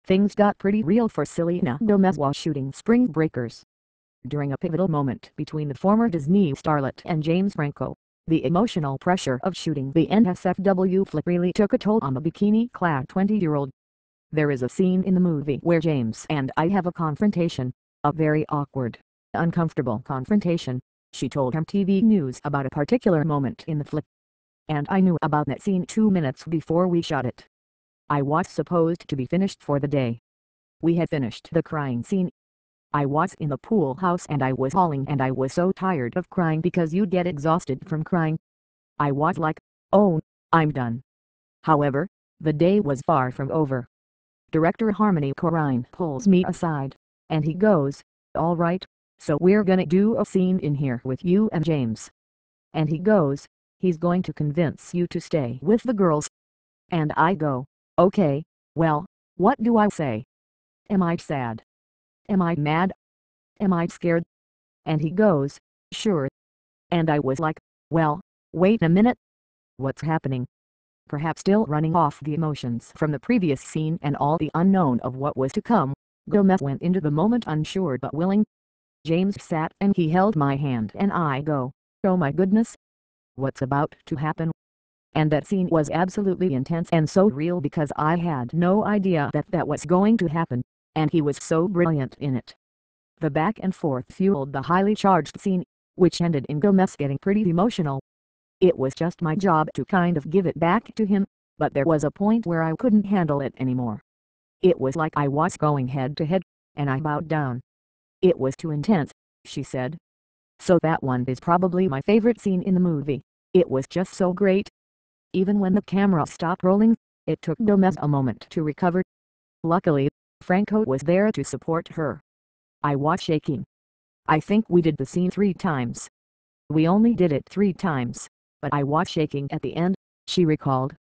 things got pretty real for Selena Gomez while shooting Spring Breakers. During a pivotal moment between the former Disney starlet and James Franco, the emotional pressure of shooting the NSFW flick really took a toll on the bikini-clad 20-year-old. There is a scene in the movie where James and I have a confrontation, a very awkward, uncomfortable confrontation, she told MTV News about a particular moment in the flick. And I knew about that scene 2 minutes before we shot it. I was supposed to be finished for the day. We had finished the crying scene. I was in the pool house and I was hauling and I was so tired of crying because you'd get exhausted from crying. I was like, oh, I'm done. However, the day was far from over. Director Harmony Korine pulls me aside, and he goes, all right, so we're gonna do a scene in here with you and James. And he goes, he's going to convince you to stay with the girls. And I go, okay, well, what do I say? Am I sad? Am I mad? Am I scared? And he goes, sure. And I was like, well, wait a minute. What's happening? Perhaps still running off the emotions from the previous scene and all the unknown of what was to come, Gomez went into the moment unsure but willing. James sat and he held my hand and I go, oh my goodness. What's about to happen? And that scene was absolutely intense and so real because I had no idea that was going to happen, and he was so brilliant in it. The back and forth fueled the highly charged scene, which ended in Gomez getting pretty emotional. It was just my job to kind of give it back to him, but there was a point where I couldn't handle it anymore. It was like I was going head to head, and I bowed down. It was too intense, she said. So that one is probably my favorite scene in the movie. It was just so great. Even when the camera stopped rolling, it took Gomez a moment to recover. Luckily, Franco was there to support her. I was shaking. I think we did the scene 3 times. We only did it 3 times, but I was shaking at the end, she recalled.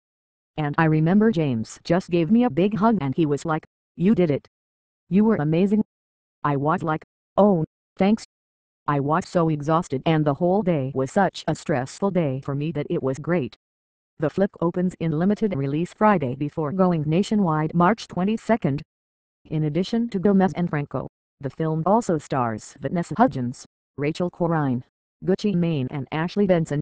And I remember James just gave me a big hug and he was like, you did it. You were amazing. I was like, oh, thanks. I was so exhausted and the whole day was such a stressful day for me that it was great. The flick opens in limited release Friday before going nationwide March 22. In addition to Gomez and Franco, the film also stars Vanessa Hudgens, Rachel Korine, Gucci Mane and Ashley Benson.